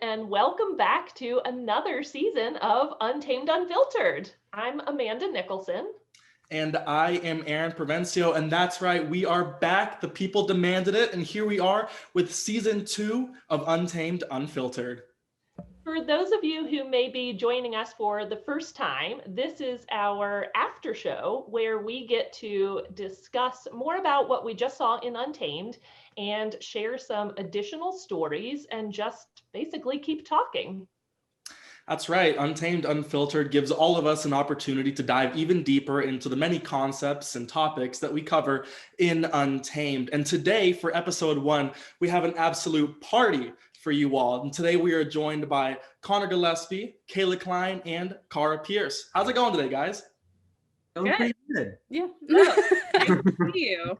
and welcome back to another season of Untamed Unfiltered. I'm Amanda Nicholson. And I am Aaron Provencio, and that's right, we are back. The people demanded it, and here we are with season 2 of Untamed Unfiltered. For those of you who may be joining us for the first time, this is our after show where we get to discuss more about what we just saw in Untamed and share some additional stories and just basically keep talking. That's right, Untamed Unfiltered gives all of us an opportunity to dive even deeper into the many concepts and topics that we cover in Untamed. And today, for episode 1, we have an absolute party for you all. And today we are joined by Karra Gillespie, Kayla Cline, and Karra Pierce. How's it going today, guys? Going pretty good. Yeah. Nice to see you.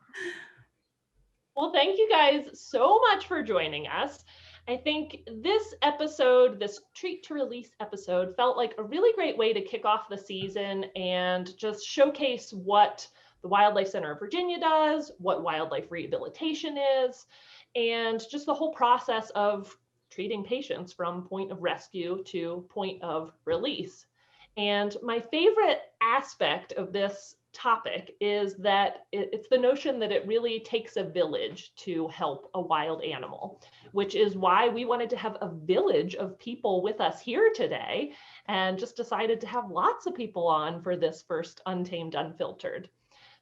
Well, thank you guys so much for joining us. I think this episode, this Treat to Release episode, felt like a really great way to kick off the season and just showcase what the Wildlife Center of Virginia does, what wildlife rehabilitation is, and just the whole process of treating patients from point of rescue to point of release. And my favorite aspect of this topic is that it's the notion that it really takes a village to help a wild animal, which is why we wanted to have a village of people with us here today and just decided to have lots of people on for this first Untamed Unfiltered.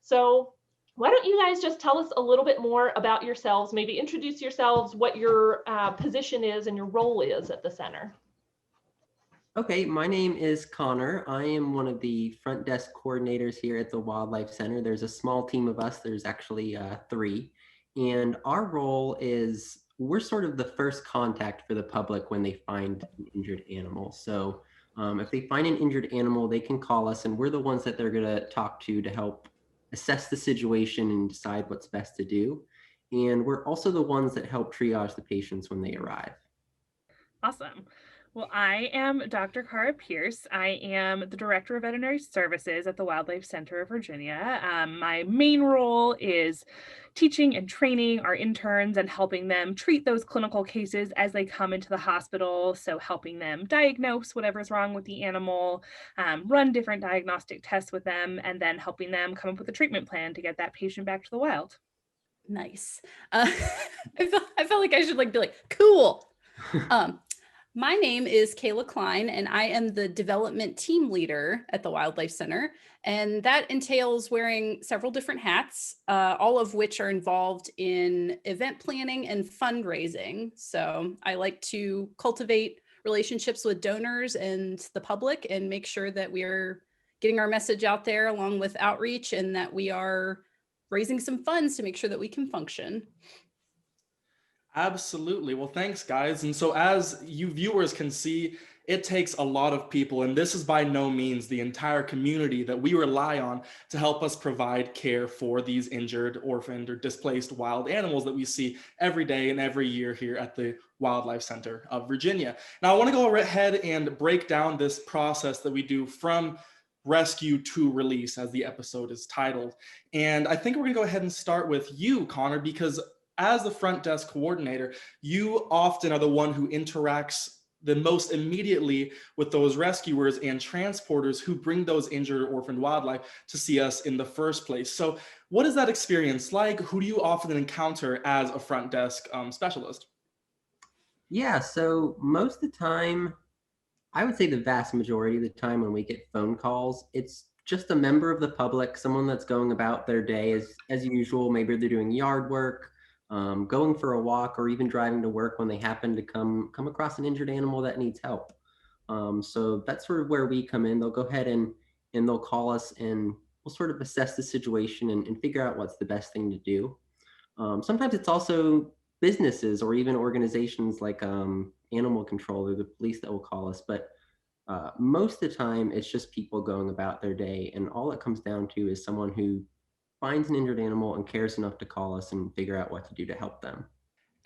So why don't you guys just tell us a little bit more about yourselves, maybe introduce yourselves, what your position is and your role is at the center. Okay, my name is Connor. I am one of the front desk coordinators here at the Wildlife Center. There's a small team of us. There's actually 3. And our role is we're sort of the first contact for the public when they find an injured animal. So if they find an injured animal, they can call us, and we're the ones that they're going to talk to help assess the situation and decide what's best to do. And we're also the ones that help triage the patients when they arrive. Awesome. Well, I am Dr. Karra Pierce. I am the Director of Veterinary Services at the Wildlife Center of Virginia. My main role is teaching and training our interns and helping them treat those clinical cases as they come into the hospital. So helping them diagnose whatever's wrong with the animal, run different diagnostic tests with them, and then helping them come up with a treatment plan to get that patient back to the wild. Nice. I feel like I should be like, cool. My name is Kayla Cline, and I am the development team leader at the Wildlife Center. And that entails wearing several different hats, all of which are involved in event planning and fundraising. So I like to cultivate relationships with donors and the public and make sure that we are getting our message out there along with outreach and that we are raising some funds to make sure that we can function. Absolutely. Well, thanks, guys. And so as you viewers can see, it takes a lot of people, and this is by no means the entire community that we rely on to help us provide care for these injured, orphaned, or displaced wild animals that we see every day and every year here at the Wildlife Center of Virginia. Now, I want to go ahead and break down this process that we do from rescue to release, as the episode is titled. And I think we're going to go ahead and start with you, Connor, because as the front desk coordinator, you often are the one who interacts the most immediately with those rescuers and transporters who bring those injured or orphaned wildlife to see us in the first place. So what is that experience like? Who do you often encounter as a front desk specialist? Yeah, so most of the time, I would say the vast majority of the time when we get phone calls, it's just a member of the public, someone that's going about their day as usual. Maybe they're doing yard work, going for a walk, or even driving to work when they happen to come across an injured animal that needs help. So that's sort of where we come in. They'll go ahead and they'll call us, and we'll sort of assess the situation and figure out what's the best thing to do. Sometimes it's also businesses or even organizations like animal control or the police that will call us. But most of the time, it's just people going about their day. And all it comes down to is someone who finds an injured animal and cares enough to call us and figure out what to do to help them.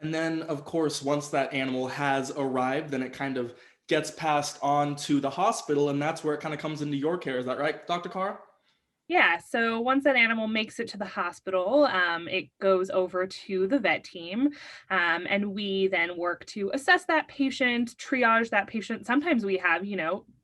And then, of course, once that animal has arrived, then it kind of gets passed on to the hospital, and that's where it kind of comes into your care. Is that right, Dr. Karra? Yeah, so once that animal makes it to the hospital, it goes over to the vet team, and we then work to assess that patient, triage that patient. Sometimes we have,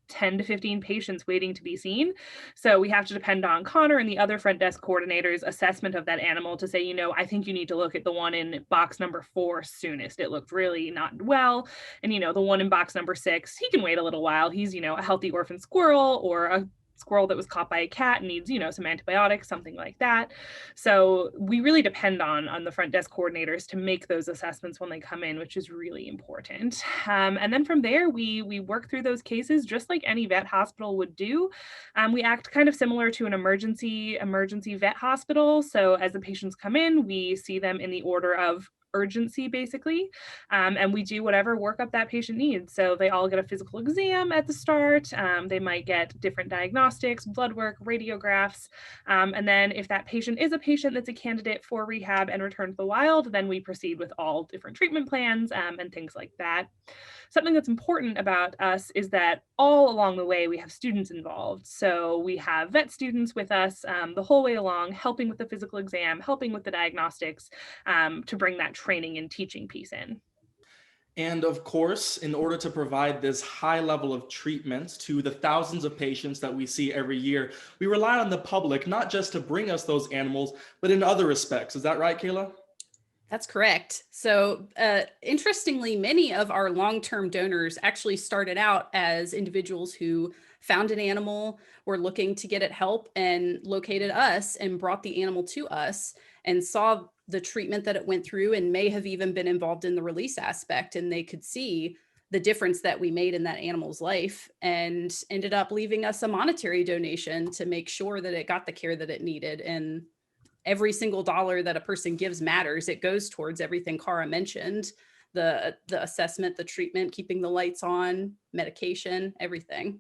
10 to 15 patients waiting to be seen. So we have to depend on Connor and the other front desk coordinators' assessment of that animal to say, I think you need to look at the one in box number 4 soonest. It looked really not well. And, the one in box number 6, he can wait a little while. He's, a healthy orphan squirrel or a squirrel that was caught by a cat and needs, some antibiotics, something like that. So we really depend on the front desk coordinators to make those assessments when they come in, which is really important. And then from there, we work through those cases just like any vet hospital would do. We act kind of similar to an emergency vet hospital. So as the patients come in, we see them in the order of urgency, basically. And we do whatever workup that patient needs. So they all get a physical exam at the start. They might get different diagnostics, blood work, radiographs. And then if that patient is a patient that's a candidate for rehab and return to the wild, then we proceed with all different treatment plans and things like that. Something that's important about us is that all along the way, we have students involved. So we have vet students with us the whole way along, helping with the physical exam, helping with the diagnostics, to bring that training and teaching piece in. And of course, in order to provide this high level of treatment to the thousands of patients that we see every year, we rely on the public, not just to bring us those animals, but in other respects. Is that right, Kayla? That's correct. So interestingly, many of our long-term donors actually started out as individuals who found an animal, were looking to get it help, and located us and brought the animal to us and saw the treatment that it went through and may have even been involved in the release aspect. And they could see the difference that we made in that animal's life and ended up leaving us a monetary donation to make sure that it got the care that it needed. And every single dollar that a person gives matters. It goes towards everything Karra mentioned, the assessment, the treatment, keeping the lights on, medication, everything.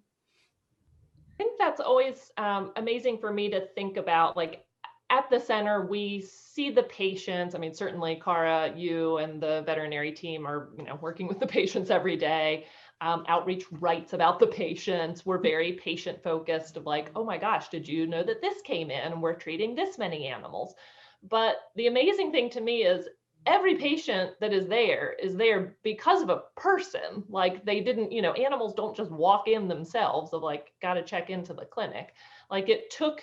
I think that's always amazing for me to think about. Like at the center, we see the patients. I mean, certainly Karra, you and the veterinary team are, working with the patients every day. Outreach writes about the patients. We're very patient focused of like, oh my gosh, did you know that this came in and we're treating this many animals? But the amazing thing to me is every patient that is there because of a person. Like they didn't, animals don't just walk in themselves of like, got to check into the clinic. Like it took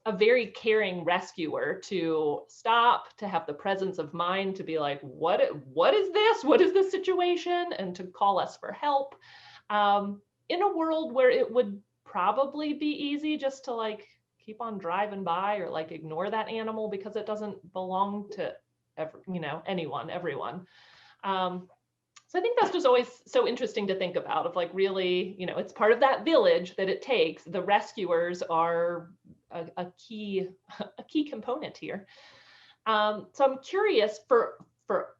a very caring rescuer to stop, to have the presence of mind to be like, what is this? What is this situation? And to call us for help. In a world where it would probably be easy just to like keep on driving by or like ignore that animal because it doesn't belong to anyone, everyone. So I think that's just always so interesting to think about of like really, it's part of that village that it takes. The rescuers are a key component here. So I'm curious for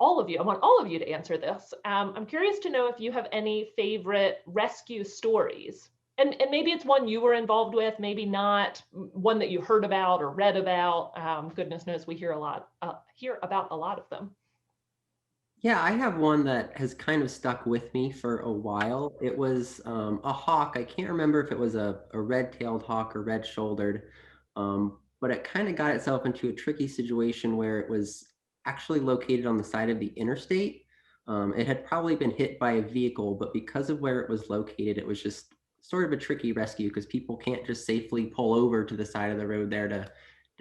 all of you, I want all of you to answer this. I'm curious to know if you have any favorite rescue stories. And maybe it's one you were involved with, maybe not, one that you heard about or read about. Goodness knows we hear about a lot of them. Yeah, I have one that has kind of stuck with me for a while. It was a hawk. I can't remember if it was a red-tailed hawk or red-shouldered, but it kind of got itself into a tricky situation where it was actually located on the side of the interstate. It had probably been hit by a vehicle, but because of where it was located, it was just sort of a tricky rescue because people can't just safely pull over to the side of the road there to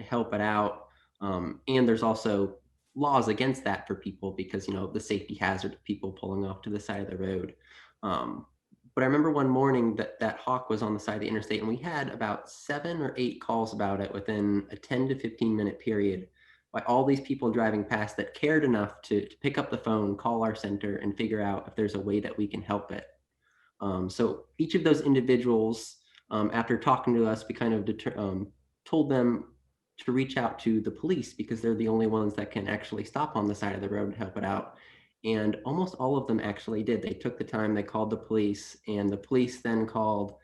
help it out. And there's also laws against that for people because, the safety hazard of people pulling off to the side of the road. But I remember one morning that hawk was on the side of the interstate and we had about 7 or 8 calls about it within a 10 to 15 minute period by all these people driving past that cared enough to pick up the phone, call our center and figure out if there's a way that we can help it. So each of those individuals, after talking to us, we kind of told them to reach out to the police because they're the only ones that can actually stop on the side of the road and help it out. And almost all of them actually did. They took the time, they called the police, and the police then called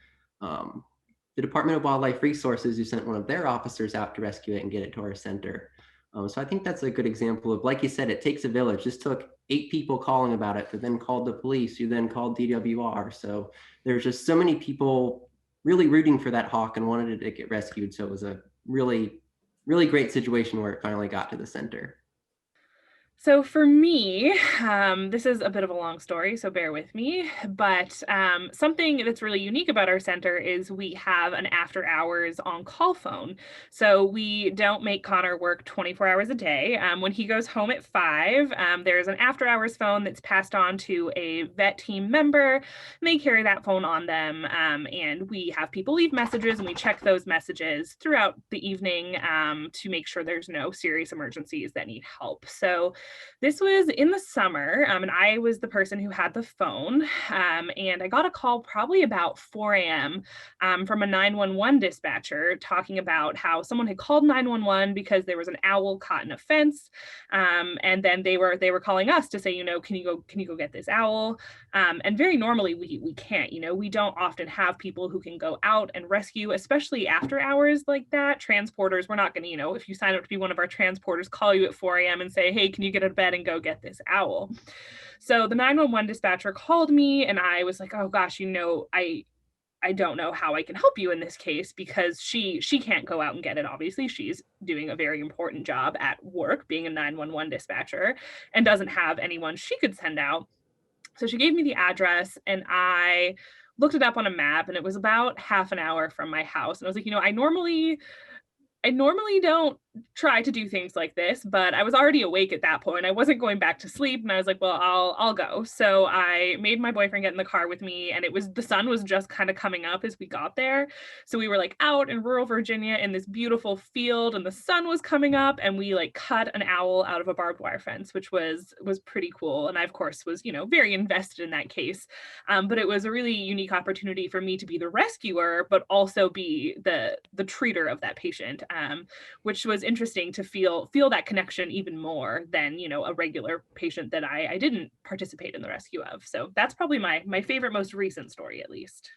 the Department of Wildlife Resources, who sent one of their officers out to rescue it and get it to our center. So I think that's a good example of, like you said, it takes a village. This took 8 people calling about it, that then called the police, who then called DWR. So there's just so many people really rooting for that hawk and wanted it to get rescued. So it was a really, really great situation where it finally got to the center. So for me, this is a bit of a long story, so bear with me. But something that's really unique about our center is we have an after hours on-call phone. So we don't make Connor work 24 hours a day. When he goes home at 5, there's an after hours phone that's passed on to a vet team member. And they carry that phone on them, and we have people leave messages, and we check those messages throughout the evening to make sure there's no serious emergencies that need help. So this was in the summer, and I was the person who had the phone, and I got a call probably about 4 a.m. From a 911 dispatcher talking about how someone had called 911 because there was an owl caught in a fence, and then they were calling us to say, can you go get this owl? And very normally we can't, we don't often have people who can go out and rescue, especially after hours like that. Transporters, we're not going to, if you sign up to be one of our transporters, call you at 4 a.m. and say, hey, can you get out of bed and go get this owl? So the 911 dispatcher called me, and I was like, oh gosh, I don't know how I can help you in this case, because she can't go out and get it. Obviously, she's doing a very important job at work, being a 911 dispatcher, and doesn't have anyone she could send out. So she gave me the address, and I looked it up on a map, and it was about half an hour from my house. And I was like, I normally don't try to do things like this, but I was already awake at that point. I wasn't going back to sleep, and I was like, well, I'll go. So I made my boyfriend get in the car with me, and the sun was just kind of coming up as we got there. So we were like out in rural Virginia in this beautiful field, and the sun was coming up, and we like cut an owl out of a barbed wire fence, which was pretty cool. And I, of course, was, very invested in that case. But it was a really unique opportunity for me to be the rescuer, but also be the treater of that patient, which was interesting to feel that connection even more than, a regular patient that I didn't participate in the rescue of. So that's probably my favorite, most recent story, at least.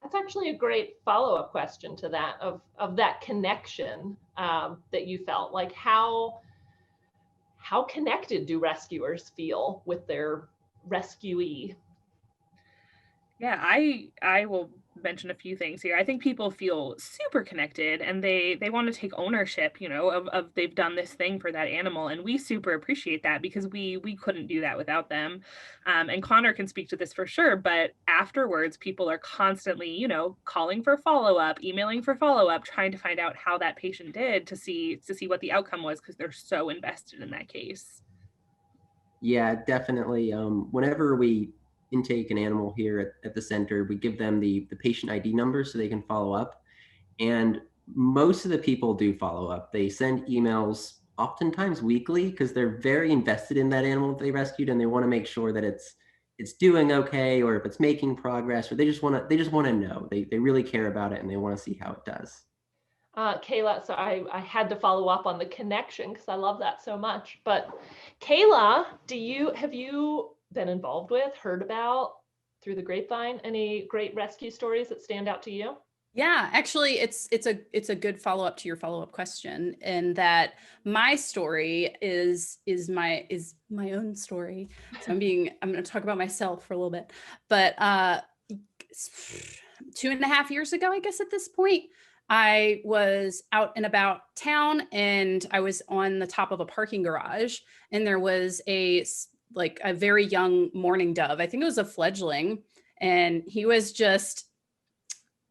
That's actually a great follow-up question to that, of that connection that you felt. Like how connected do rescuers feel with their rescuee? Yeah, I will mention a few things here. I think people feel super connected, and they want to take ownership, of they've done this thing for that animal, and we super appreciate that, because we couldn't do that without them. And Connor can speak to this for sure, but afterwards people are constantly, calling for follow-up, emailing for follow-up, trying to find out how that patient did, to see what the outcome was, because they're so invested in that case. Yeah, definitely. Whenever we intake an animal here at the center, we give them the patient ID number so they can follow up. And most of the people do follow up. They send emails oftentimes weekly, because they're very invested in that animal they rescued, and they want to make sure that it's doing okay, or if it's making progress, or they just want to know. They really care about it, and they want to see how it does. Kayla, so I had to follow up on the connection because I love that so much. But Kayla, have you been involved with, heard about through the grapevine, any great rescue stories that stand out to you? Yeah, actually, it's a good follow-up to your follow-up question, in that my story is my own story. So I'm going to talk about myself for a little bit, but 2.5 years ago, I guess at this point, I was out and about town, and I was on the top of a parking garage, and there was a very young mourning dove. I think it was a fledgling, and he was just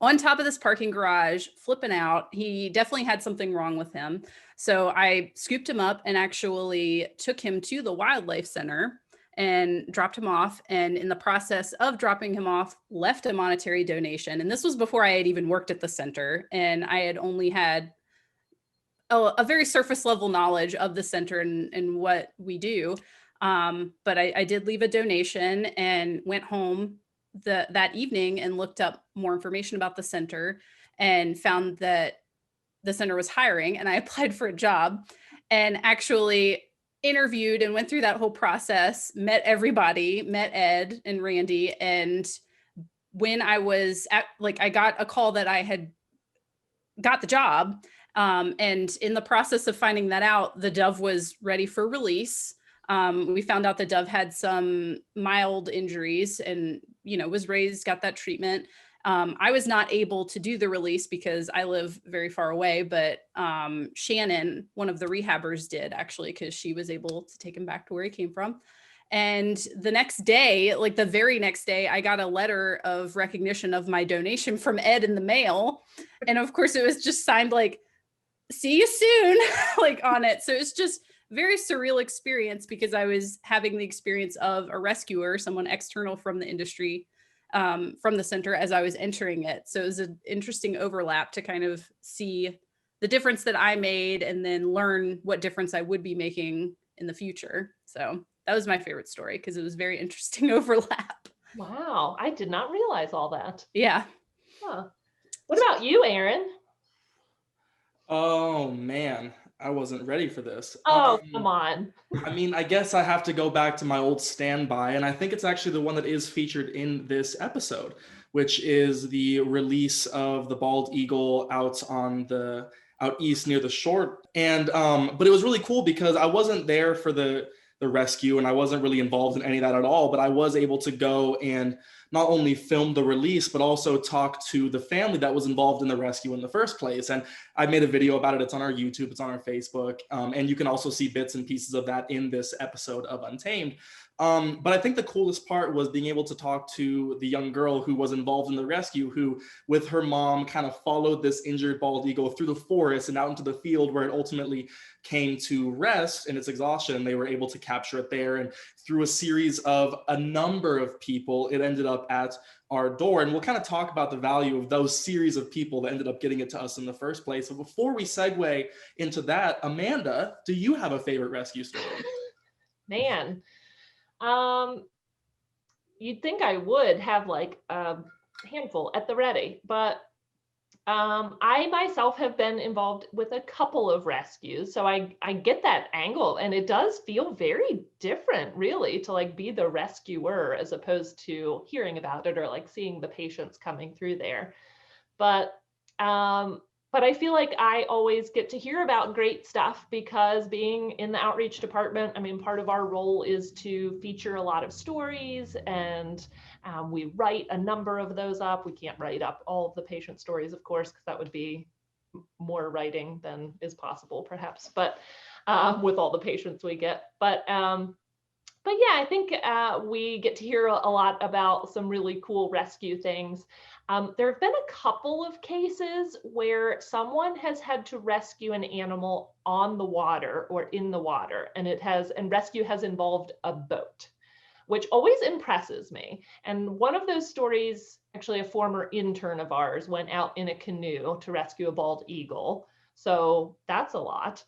on top of this parking garage flipping out. He definitely had something wrong with him. So I scooped him up and actually took him to the wildlife center and dropped him off. And in the process of dropping him off, left a monetary donation. And this was before I had even worked at the center, and I had only had a very surface level knowledge of the center and what we do. But I did leave a donation and went home that evening and looked up more information about the center, and found that the center was hiring, and I applied for a job and actually interviewed and went through that whole process, met everybody, met Ed and Randy. And when I was I got a call that I had got the job. And in the process of finding that out, the dove was ready for release. We found out the dove had some mild injuries, and, was raised, got that treatment. I was not able to do the release because I live very far away, but Shannon, one of the rehabbers, did actually, because she was able to take him back to where he came from. And the next day, like the very next day, I got a letter of recognition of my donation from Ed in the mail. And of course, it was just signed like, see you soon, like on it. So it's just very surreal experience because I was having the experience of a rescuer, someone external from the industry, from the center as I was entering it. So it was an interesting overlap to kind of see the difference that I made and then learn what difference I would be making in the future. So that was my favorite story because it was very interesting overlap. Wow, I did not realize all that. Yeah. Huh. What about you, Aaron? Oh man, I wasn't ready for this. Oh, come on. I mean, I guess I have to go back to my old standby, and I think it's actually the one that is featured in this episode, which is the release of the bald eagle out east near the shore. And but it was really cool because I wasn't there for the rescue, and I wasn't really involved in any of that at all, but I was able to go and not only film the release, but also talk to the family that was involved in the rescue in the first place. And I made a video about it. It's on our YouTube, it's on our Facebook, and you can also see bits and pieces of that in this episode of Untamed. But I think the coolest part was being able to talk to the young girl who was involved in the rescue, who with her mom kind of followed this injured bald eagle through the forest and out into the field where it ultimately came to rest in its exhaustion. They were able to capture it there, and through a series of a number of people, it ended up at our door. And we'll kind of talk about the value of those series of people that ended up getting it to us in the first place. But before we segue into that, Amanda, do you have a favorite rescue story? Man, you'd think I would have like a handful at the ready, but I myself have been involved with a couple of rescues, so I get that angle, and it does feel very different, really, to like be the rescuer as opposed to hearing about it or like seeing the patients coming through there. But I feel like I always get to hear about great stuff because being in the outreach department, I mean, part of our role is to feature a lot of stories, and we write a number of those up. We can't write up all of the patient stories, of course, because that would be more writing than is possible, perhaps, but with all the patients we get. But yeah, I think we get to hear a lot about some really cool rescue things. There have been a couple of cases where someone has had to rescue an animal on the water or in the water, and rescue has involved a boat, which always impresses me. And one of those stories, actually a former intern of ours went out in a canoe to rescue a bald eagle. So that's a lot.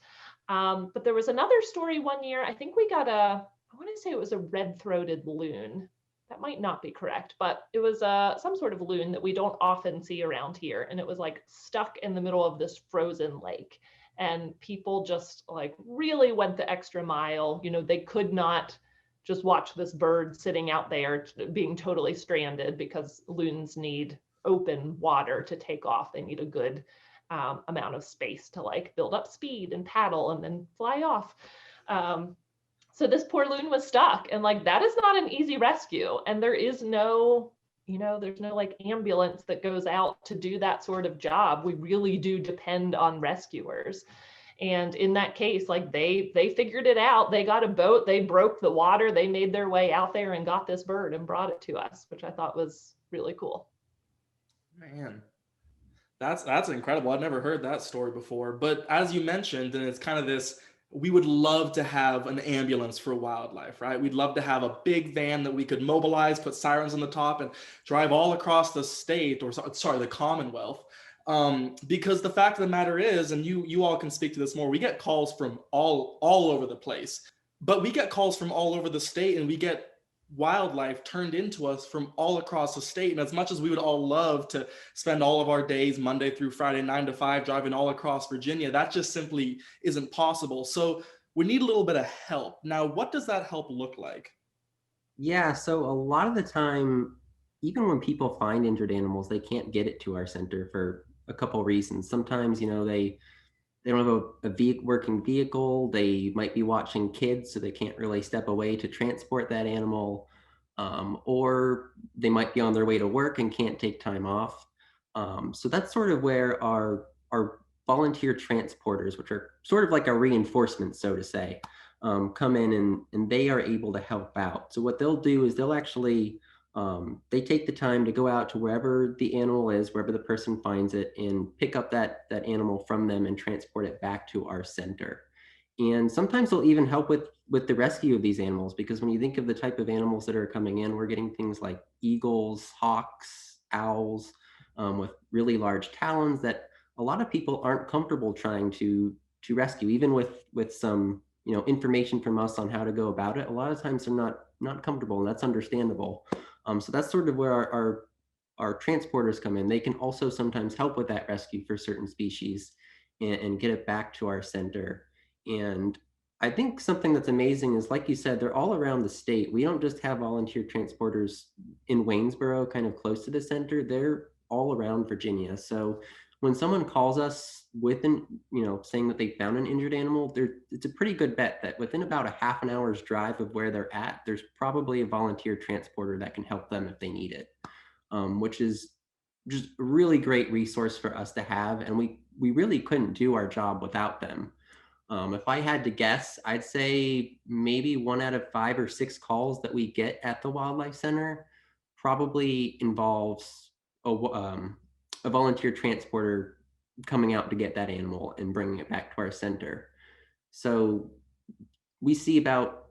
But there was another story one year, I think we got I want to say it was a red-throated loon. That might not be correct, but it was some sort of loon that we don't often see around here. And it was like stuck in the middle of this frozen lake. And people just like really went the extra mile. You know, they could not just watch this bird sitting out there being totally stranded because loons need open water to take off. They need a good amount of space to like build up speed and paddle and then fly off. So this poor loon was stuck, and like that is not an easy rescue. And there is no, there's no like ambulance that goes out to do that sort of job. We really do depend on rescuers. And in that case, like they figured it out. They got a boat, they broke the water, they made their way out there and got this bird and brought it to us, which I thought was really cool. Man, that's incredible. I've never heard that story before. But as you mentioned, and it's kind of this, we would love to have an ambulance for wildlife, right? We'd love to have a big van that we could mobilize, put sirens on the top, and drive all across the state, or sorry, the Commonwealth. Because the fact of the matter is, and you all can speak to this more, we get calls from all over the place, but we get calls from all over the state, and we get wildlife turned into us from all across the state. And as much as we would all love to spend all of our days Monday through Friday 9 to 5 driving all across Virginia, that just simply isn't possible. So we need a little bit of help. Now, what does that help look like? Yeah, so a lot of the time, even when people find injured animals, they can't get it to our center for a couple reasons. Sometimes, they don't have a working vehicle. They might be watching kids, so they can't really step away to transport that animal. or they might be on their way to work and can't take time off. So that's sort of where our volunteer transporters, which are sort of like a reinforcement, so to say, come in and they are able to help out. So what they'll do is they'll actually, they take the time to go out to wherever the animal is, wherever the person finds it, and pick up that animal from them and transport it back to our center. And sometimes they'll even help with the rescue of these animals, because when you think of the type of animals that are coming in, we're getting things like eagles, hawks, owls, with really large talons that a lot of people aren't comfortable trying to rescue, even with some information from us on how to go about it. A lot of times they're not comfortable, and that's understandable. So that's sort of where our transporters come in. They can also sometimes help with that rescue for certain species and get it back to our center. And I think something that's amazing is, like you said, they're all around the state. We don't just have volunteer transporters in Waynesboro, kind of close to the center. They're all around Virginia. So when someone calls us with saying that they found an injured animal, it's a pretty good bet that within about a half an hour's drive of where they're at, there's probably a volunteer transporter that can help them if they need it, which is just a really great resource for us to have. And we really couldn't do our job without them. If I had to guess, I'd say maybe 1 out of 5 or 6 calls that we get at the Wildlife Center probably involves a volunteer transporter coming out to get that animal and bringing it back to our center. So we see about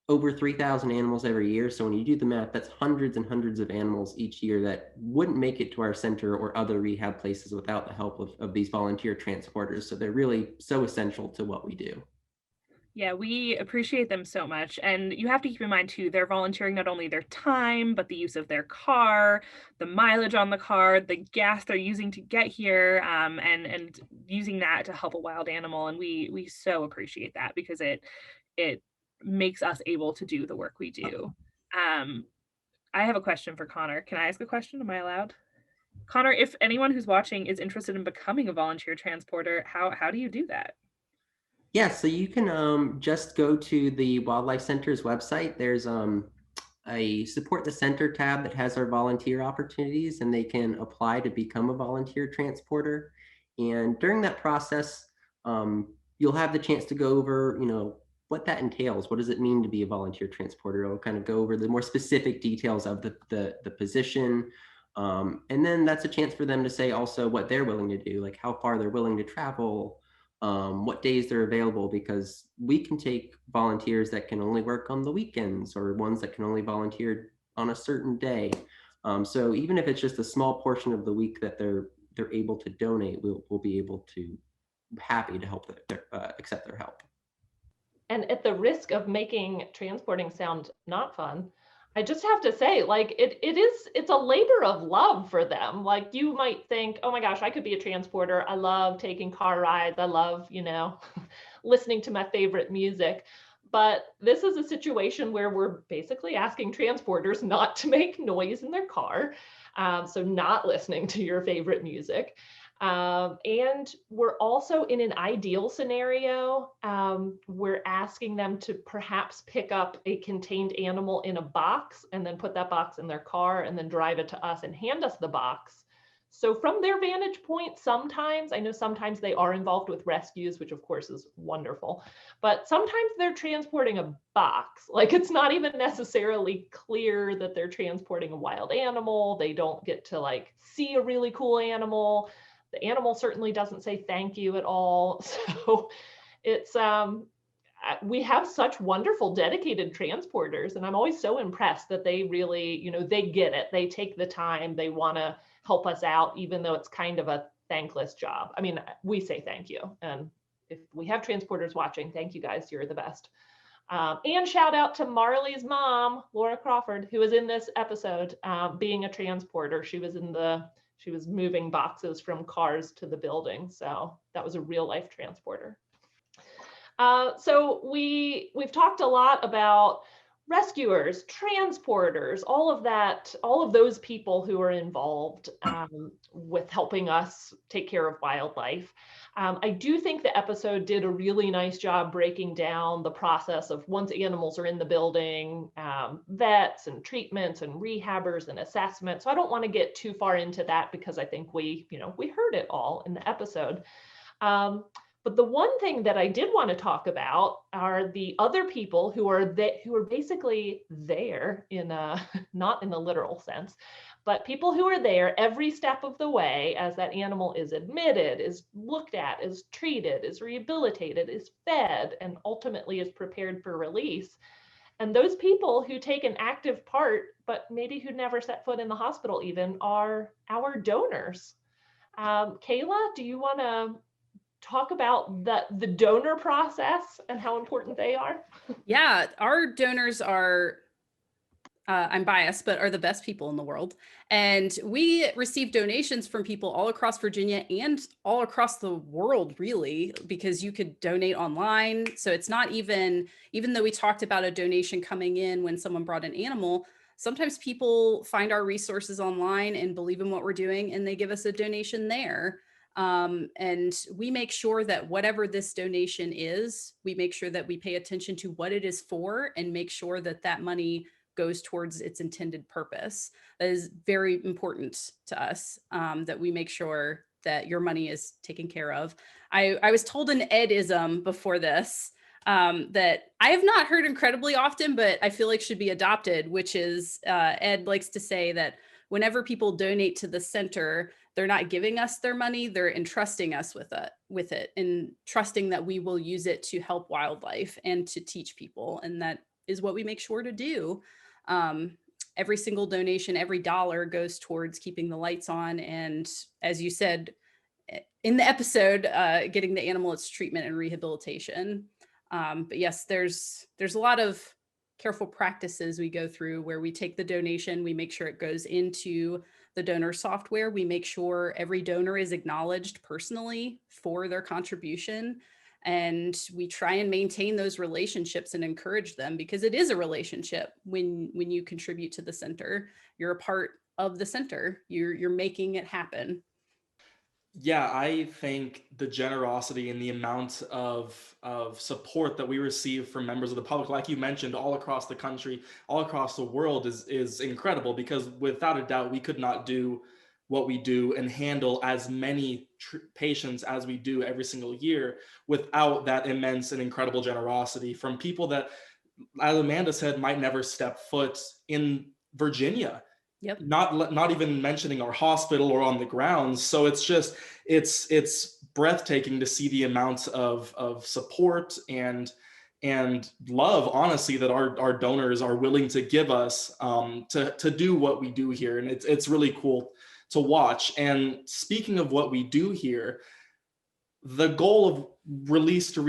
over 3,000 animals every year. So when you do the math, that's hundreds and hundreds of animals each year that wouldn't make it to our center or other rehab places without the help of these volunteer transporters. So they're really so essential to what we do. Yeah, we appreciate them so much. And you have to keep in mind too, they're volunteering not only their time, but the use of their car, the mileage on the car, the gas they're using to get here, and using that to help a wild animal. And we so appreciate that, because it makes us able to do the work we do. I have a question for Connor. Can I ask a question? Am I allowed? Connor, if anyone who's watching is interested in becoming a volunteer transporter, how do you do that? Yeah, so you can just go to the Wildlife Center's website. There's a Support the Center tab that has our volunteer opportunities, and they can apply to become a volunteer transporter. And during that process, you'll have the chance to go over, what that entails. What does it mean to be a volunteer transporter? It'll kind of go over the more specific details of the position. And then that's a chance for them to say also what they're willing to do, like how far they're willing to travel, what days they're available, because we can take volunteers that can only work on the weekends or ones that can only volunteer on a certain day. So even if it's just a small portion of the week that they're able to donate, we'll be able to happy to help accept their help. And at the risk of making transporting sound not fun, I just have to say, like, it's a labor of love for them. Like, you might think, oh my gosh, I could be a transporter. I love taking car rides. I love, listening to my favorite music. But this is a situation where we're basically asking transporters not to make noise in their car. So not listening to your favorite music. And we're also in an ideal scenario, we're asking them to perhaps pick up a contained animal in a box and then put that box in their car and then drive it to us and hand us the box. So from their vantage point, I know sometimes they are involved with rescues, which of course is wonderful, but sometimes they're transporting a box. Like, it's not even necessarily clear that they're transporting a wild animal. They don't get to see a really cool animal. The animal certainly doesn't say thank you at all. So it's, we have such wonderful dedicated transporters, and I'm always so impressed that they really, they get it. They take the time, they want to help us out, even though it's kind of a thankless job. I mean, we say thank you. And if we have transporters watching, thank you guys, you're the best. And shout out to Marley's mom, Laura Crawford, who was in this episode, being a transporter. She was moving boxes from cars to the building. So that was a real life transporter. So we've talked a lot about rescuers, transporters, all of those people who are involved with helping us take care of wildlife. I do think the episode did a really nice job breaking down the process of once animals are in the building, vets and treatments and rehabbers and assessments. So I don't want to get too far into that because I think we heard it all in the episode. But the one thing that I did want to talk about are the other people who are basically there in a, not in the literal sense, but people who are there every step of the way as that animal is admitted, is looked at, is treated, is rehabilitated, is fed, and ultimately is prepared for release. And those people who take an active part, but maybe who never set foot in the hospital even, are our donors. Kayla, do you want to talk about the donor process and how important they are? Yeah, our donors are, I'm biased, but are the best people in the world. And we receive donations from people all across Virginia and all across the world, really, because you could donate online. So it's not even though we talked about a donation coming in when someone brought an animal, sometimes people find our resources online and believe in what we're doing, and they give us a donation there. And we make sure that whatever this donation is, we make sure that we pay attention to what it is for and make sure that that money goes towards its intended purpose. That is very important to us, that we make sure that your money is taken care of. I was told an Edism before this that I have not heard incredibly often, but I feel like should be adopted, which is Ed likes to say that whenever people donate to the center, they're not giving us their money, they're entrusting us with it and trusting that we will use it to help wildlife and to teach people. And that is what we make sure to do. Every single donation, every dollar goes towards keeping the lights on. And as you said in the episode, getting the animal its treatment and rehabilitation. But yes, there's a lot of careful practices we go through where we take the donation, we make sure it goes into the donor software. We make sure every donor is acknowledged personally for their contribution. And we try and maintain those relationships and encourage them, because it is a relationship. When you contribute to the center, you're a part of the center. You're making it happen. Yeah, I think the generosity and the amount of support that we receive from members of the public, like you mentioned, all across the country, all across the world, is incredible, because without a doubt, we could not do what we do and handle as many patients as we do every single year without that immense and incredible generosity from people that, as Amanda said, might never step foot in Virginia. Yep. Not even mentioning our hospital or on the grounds. So it's breathtaking to see the amount of support and love, honestly, that our donors are willing to give us to do what we do here. And it's really cool to watch. And speaking of what we do here, the goal of release to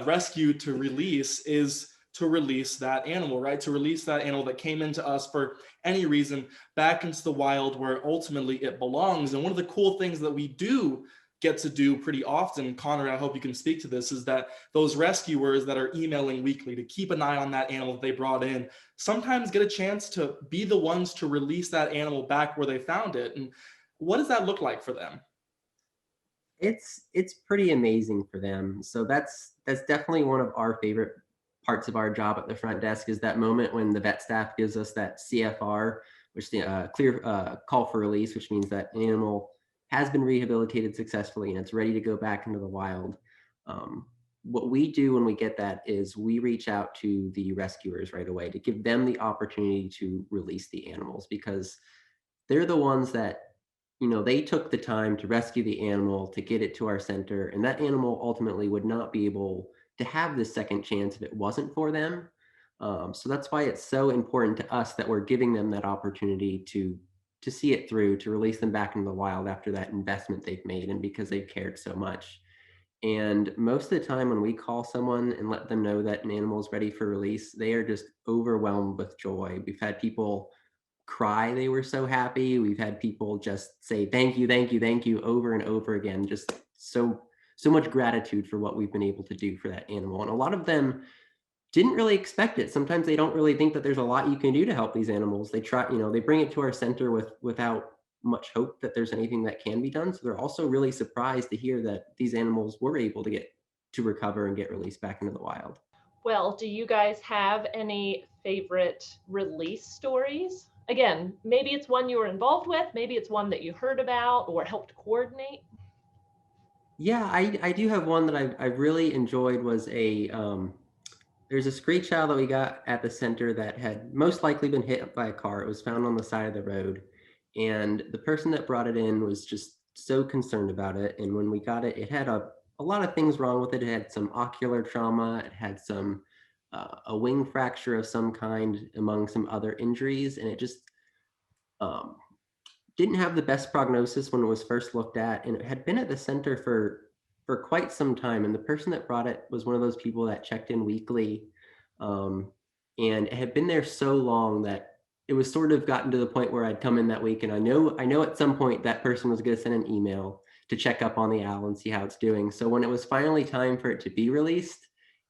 rescue to release is to release that animal, right? To release that animal that came into us for any reason back into the wild where ultimately it belongs. And one of the cool things that we do get to do pretty often, Connor, I hope you can speak to this, is that those rescuers that are emailing weekly to keep an eye on that animal that they brought in sometimes get a chance to be the ones to release that animal back where they found it. And what does that look like for them? It's pretty amazing for them. So that's definitely one of our favorite parts of our job at the front desk, is that moment when the vet staff gives us that CFR, which is the clear call for release, which means that an animal has been rehabilitated successfully and it's ready to go back into the wild. What we do when we get that is we reach out to the rescuers right away to give them the opportunity to release the animals, because they're the ones that, they took the time to rescue the animal, to get it to our center, and that animal ultimately would not be able to have this second chance if it wasn't for them. So that's why it's so important to us that we're giving them that opportunity to see it through, to release them back into the wild after that investment they've made, and because they've cared so much. And most of the time when we call someone and let them know that an animal is ready for release, they are just overwhelmed with joy. We've had people cry, they were so happy. We've had people just say thank you over and over again. Just so much gratitude for what we've been able to do for that animal. And a lot of them didn't really expect it. Sometimes they don't really think that there's a lot you can do to help these animals. They try, they bring it to our center without much hope that there's anything that can be done. So they're also really surprised to hear that these animals were able to get to recover and get released back into the wild. Well, do you guys have any favorite release stories? Again, maybe it's one you were involved with, maybe it's one that you heard about or helped coordinate. Yeah, I do have one that I really enjoyed. Was there's a screech owl that we got at the center that had most likely been hit by a car. It was found on the side of the road, and the person that brought it in was just so concerned about it. And when we got it, it had a lot of things wrong with it. It had some ocular trauma. It had some a wing fracture of some kind, among some other injuries, and it just um, didn't have the best prognosis when it was first looked at, and it had been at the center for quite some time. And the person that brought it was one of those people that checked in weekly, and it had been there so long that it was sort of gotten to the point where I'd come in that week, and I know at some point that person was going to send an email to check up on the owl and see how it's doing. So when it was finally time for it to be released,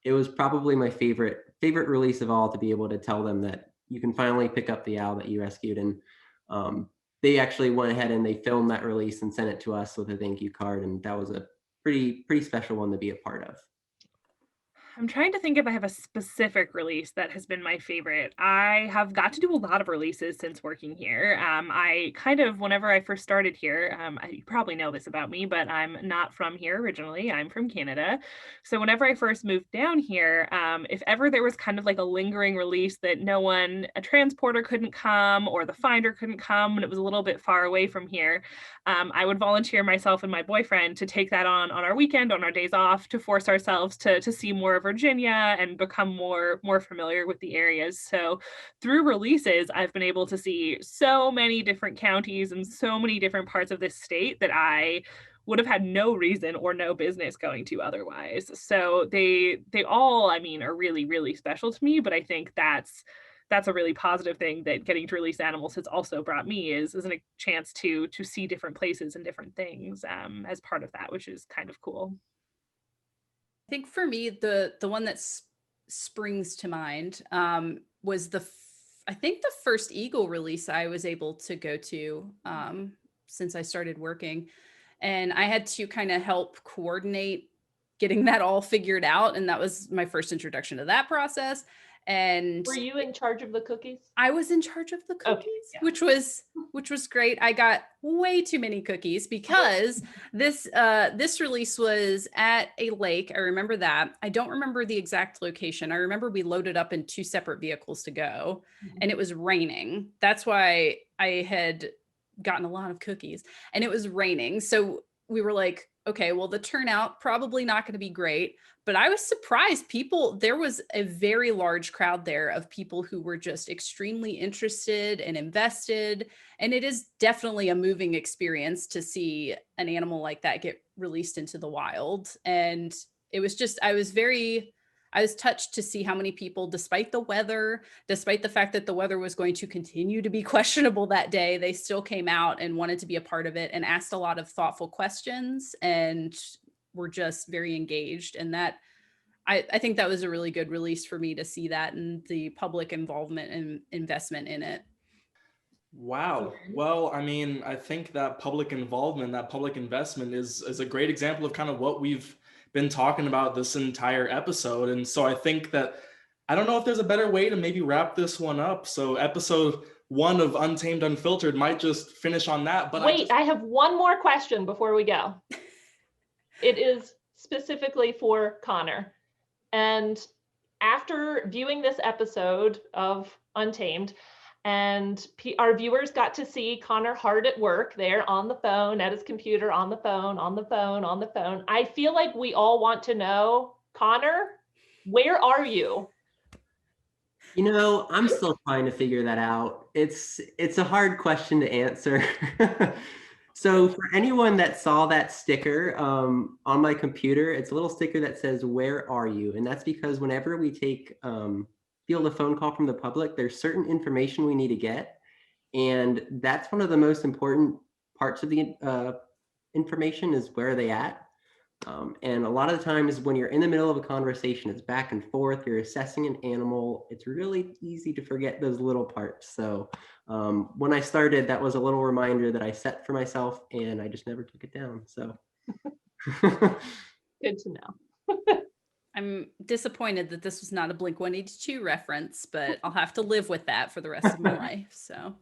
it was probably my favorite release of all, to be able to tell them that you can finally pick up the owl that you rescued. And they actually went ahead and they filmed that release and sent it to us with a thank you card, and that was a pretty special one to be a part of. I'm trying to think if I have a specific release that has been my favorite. I have got to do a lot of releases since working here. I kind of, whenever I first started here, you probably know this about me, but I'm not from here originally. I'm from Canada. So whenever I first moved down here, if ever there was kind of like a lingering release that a transporter couldn't come or the finder couldn't come and it was a little bit far away from here, I would volunteer myself and my boyfriend to take that on our weekend, on our days off, to force ourselves to see more of Virginia and become more familiar with the areas. So through releases, I've been able to see so many different counties and so many different parts of this state that I would have had no reason or no business going to otherwise. So they all, I mean, are really, really special to me. But I think that's a really positive thing that getting to release animals has also brought me, is a chance to see different places and different things as part of that, which is kind of cool. I think for me, the one that springs to mind was I think the first eagle release I was able to go to since I started working. And I had to kind of help coordinate getting that all figured out. And that was my first introduction to that process. And were you in charge of the cookies? I was in charge of the cookies, yeah. which was great. I got way too many cookies because this release was at a lake. I remember that. I don't remember the exact location. I remember we loaded up in 2 separate vehicles to go, and it was raining. That's why I had gotten a lot of cookies, and it was raining. So we were like, okay, well, the turnout probably not going to be great. But I was surprised. There was a very large crowd there of people who were just extremely interested and invested. And it is definitely a moving experience to see an animal like that get released into the wild. And it was just, I was touched to see how many people, despite the weather, despite the fact that the weather was going to continue to be questionable that day, they still came out and wanted to be a part of it and asked a lot of thoughtful questions and were just very engaged. And that, I think that was a really good release for me to see that and the public involvement and investment in it. Wow. Well, I mean, I think that public involvement, that public investment is a great example of kind of what we've been talking about this entire episode. And so I think that, I don't know if there's a better way to maybe wrap this one up. So episode 1 of Untamed Unfiltered might just finish on that. But wait, I have one more question before we go. It is specifically for Connor. And after viewing this episode of Untamed, and our viewers got to see Connor hard at work there on the phone, at his computer, on the phone. I feel like we all want to know, Connor, where are you? You know, I'm still trying to figure that out. It's a hard question to answer. So for anyone that saw that sticker on my computer, it's a little sticker that says, "Where are you?" And that's because whenever we field a phone call from the public, there's certain information we need to get. And that's one of the most important parts of the information, is where are they at? And a lot of the times when you're in the middle of a conversation, it's back and forth, you're assessing an animal, it's really easy to forget those little parts. So when I started, that was a little reminder that I set for myself, and I just never took it down. So Good to know. I'm disappointed that this was not a Blink-182 reference, but I'll have to live with that for the rest of my life. So,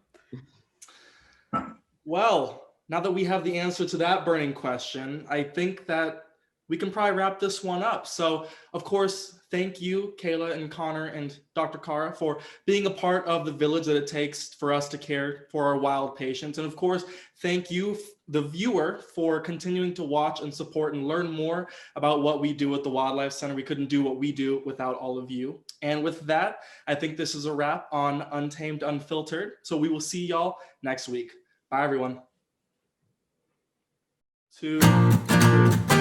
Well, now that we have the answer to that burning question, I think that we can probably wrap this one up. So, of course, thank you, Kayla and Connor and Dr. Karra, for being a part of the village that it takes for us to care for our wild patients. And of course, thank you, the viewer, for continuing to watch and support and learn more about what we do at the Wildlife Center. We couldn't do what we do without all of you. And with that, I think this is a wrap on Untamed Unfiltered. So we will see y'all next week. Bye, everyone. 2, 3.